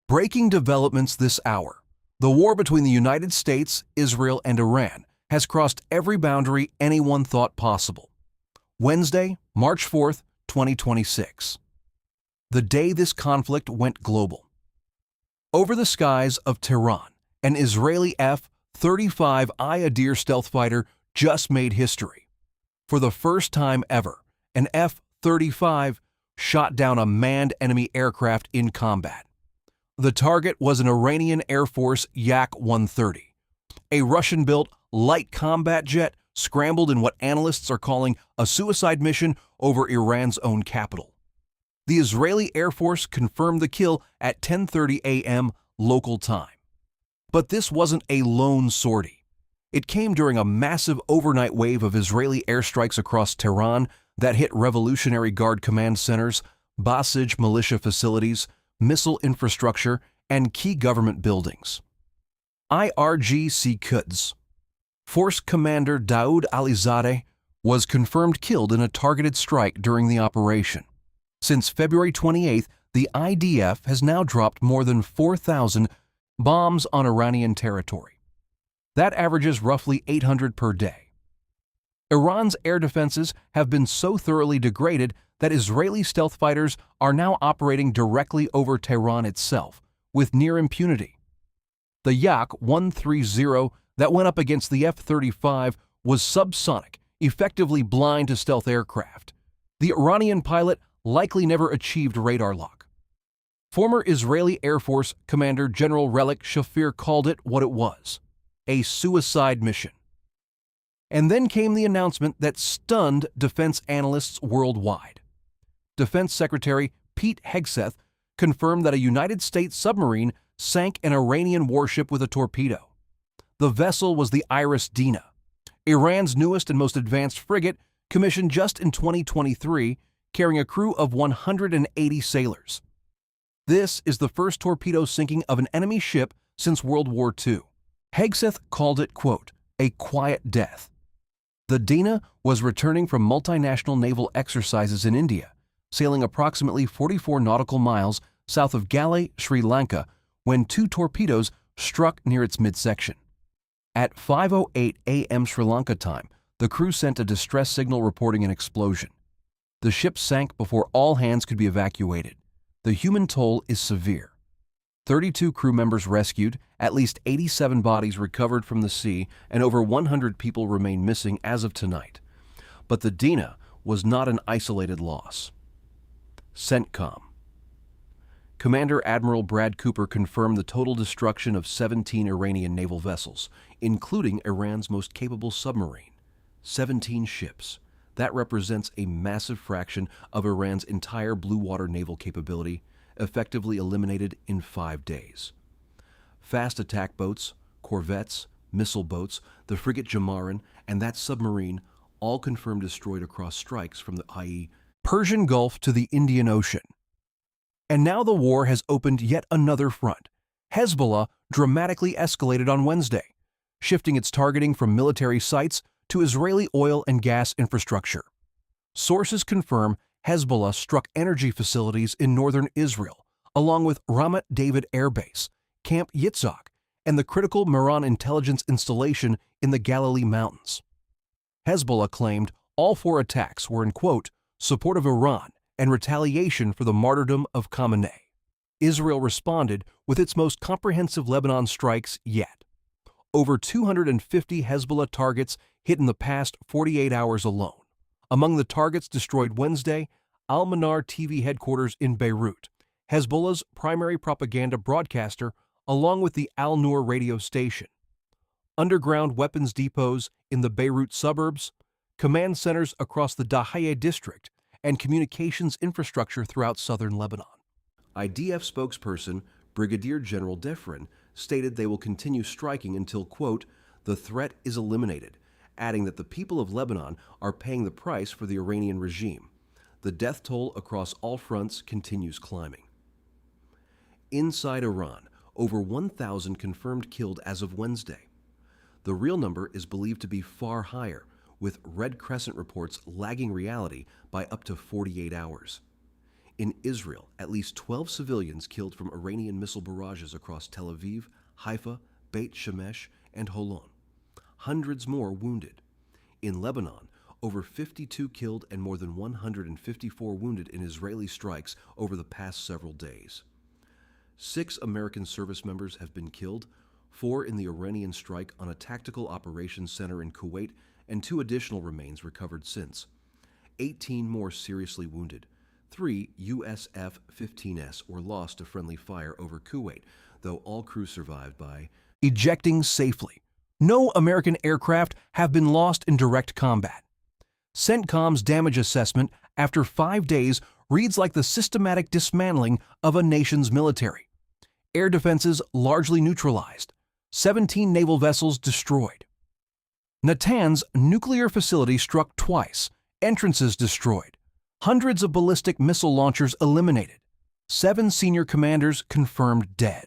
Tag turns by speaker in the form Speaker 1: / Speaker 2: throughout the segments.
Speaker 1: Breaking developments this hour. The war between the United States, Israel, and Iran has crossed every boundary anyone thought possible. Wednesday, March 4th, 2026. The day this conflict went global. Over the skies of Tehran, an Israeli F-35 IRIS stealth fighter just made history. For the first time ever, an F-35 shot down a manned enemy aircraft in combat. The target was an Iranian Air Force Yak-130, a Russian-built light combat jet scrambled in what analysts are calling a suicide mission over Iran's own capital. The Israeli Air Force confirmed the kill at 10:30 a.m. local time. But this wasn't a lone sortie. It came during a massive overnight wave of Israeli airstrikes across Tehran that hit Revolutionary Guard command centers, Basij militia facilities, missile infrastructure, and key government buildings. IRGC Quds. Force Commander Daoud Alizadeh was confirmed killed in a targeted strike during the operation. Since February 28th, the IDF has now dropped more than 4,000 bombs on Iranian territory. That averages roughly 800 per day. Iran's air defenses have been so thoroughly degraded that Israeli stealth fighters are now operating directly over Tehran itself, with near impunity. The Yak-130 that went up against the F-35 was subsonic, effectively blind to stealth aircraft. The Iranian pilot likely never achieved radar lock. Former Israeli Air Force Commander General Relik Shafir called it what it was, a suicide mission. And then came the announcement that stunned defense analysts worldwide. Defense Secretary Pete Hegseth confirmed that a United States submarine sank an Iranian warship with a torpedo. The vessel was the IRIS Dena, Iran's newest and most advanced frigate, commissioned just in 2023, carrying a crew of 180 sailors. This is the first torpedo sinking of an enemy ship since World War II. Hegseth called it, quote, a quiet death. The Dena was returning from multinational naval exercises in India, sailing approximately 44 nautical miles south of Galle, Sri Lanka, when two torpedoes struck near its midsection. At 5:08 a.m. Sri Lanka time, the crew sent a distress signal reporting an explosion. The ship sank before all hands could be evacuated. The human toll is severe. 32 crew members rescued, at least 87 bodies recovered from the sea, and over 100 people remain missing as of tonight. But the Dena was not an isolated loss. CENTCOM. Commander Admiral Brad Cooper confirmed the total destruction of 17 Iranian naval vessels, including Iran's most capable submarine. 17 ships. That represents a massive fraction of Iran's entire blue water naval capability, effectively eliminated in 5 days. Fast attack boats, corvettes, missile boats, the frigate Jamaran, and that submarine all confirmed destroyed across strikes from the i.e. Persian Gulf to the Indian Ocean. And now the war has opened yet another front. Hezbollah dramatically escalated on Wednesday, shifting its targeting from military sites to Israeli oil and gas infrastructure. Sources confirm Hezbollah struck energy facilities in northern Israel, along with Ramat David Air Base, Camp Yitzhak, and the critical Meron intelligence installation in the Galilee Mountains. Hezbollah claimed all 4 attacks were in, quote, support of Iran and retaliation for the martyrdom of Khamenei. Israel responded with its most comprehensive Lebanon strikes yet. Over 250 Hezbollah targets hit in the past 48 hours alone. Among the targets destroyed Wednesday, Al-Manar TV headquarters in Beirut, Hezbollah's primary propaganda broadcaster, along with the Al-Nur radio station, underground weapons depots in the Beirut suburbs, command centers across the Dahieh district, and communications infrastructure throughout southern Lebanon. IDF spokesperson Brigadier General Defrin stated they will continue striking until, quote, the threat is eliminated, adding that the people of Lebanon are paying the price for the Iranian regime. The death toll across all fronts continues climbing. Inside Iran, over 1,000 confirmed killed as of Wednesday. The real number is believed to be far higher, with Red Crescent reports lagging reality by up to 48 hours. In Israel, at least 12 civilians killed from Iranian missile barrages across Tel Aviv, Haifa, Beit Shemesh, and Holon. Hundreds more wounded. In Lebanon, over 52 killed and more than 154 wounded in Israeli strikes over the past several days. 6 American service members have been killed, 4 in the Iranian strike on a tactical operations center in Kuwait, and 2 additional remains recovered since. 18 more seriously wounded. 3 US F-15s were lost to friendly fire over Kuwait, though all crew survived by ejecting safely. No American aircraft have been lost in direct combat. CENTCOM's damage assessment after 5 days reads like the systematic dismantling of a nation's military. Air defenses largely neutralized. 17 naval vessels destroyed. Natanz nuclear facility struck twice. Entrances destroyed. Hundreds of ballistic missile launchers eliminated. 7 senior commanders confirmed dead.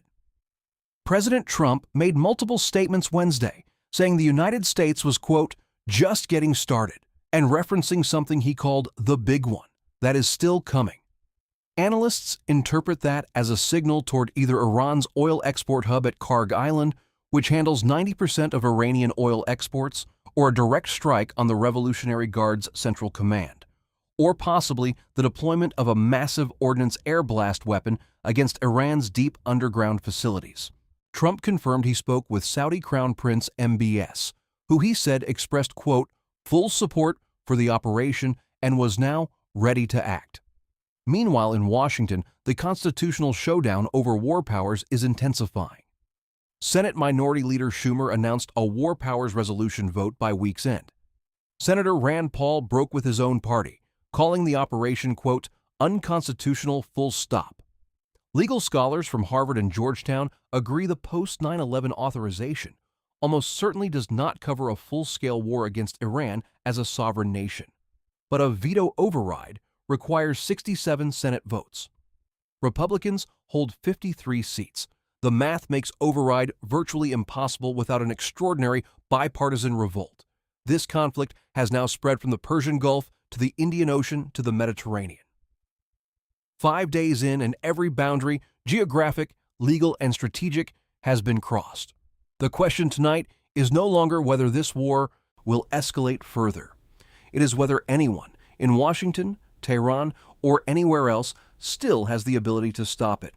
Speaker 1: President Trump made multiple statements Wednesday, saying the United States was, quote, just getting started, and referencing something he called the big one that is still coming. Analysts interpret that as a signal toward either Iran's oil export hub at Karg Island, which handles 90% of Iranian oil exports, or a direct strike on the Revolutionary Guard's Central Command, or possibly the deployment of a massive ordnance air blast weapon against Iran's deep underground facilities. Trump confirmed he spoke with Saudi Crown Prince MBS, who he said expressed, quote, full support for the operation and was now ready to act. Meanwhile, in Washington, the constitutional showdown over war powers is intensifying. Senate Minority Leader Schumer announced a war powers resolution vote by week's end. Senator Rand Paul broke with his own party, calling the operation, quote, unconstitutional full stop. Legal scholars from Harvard and Georgetown agree the post-9/11 authorization almost certainly does not cover a full-scale war against Iran as a sovereign nation, but a veto override requires 67 Senate votes. Republicans hold 53 seats. The math makes override virtually impossible without an extraordinary bipartisan revolt. This conflict has now spread from the Persian Gulf to the Indian Ocean to the Mediterranean. 5 days in, and every boundary, geographic, legal, and strategic, has been crossed. The question tonight is no longer whether this war will escalate further. It is whether anyone in Washington, Tehran, or anywhere else still has the ability to stop it.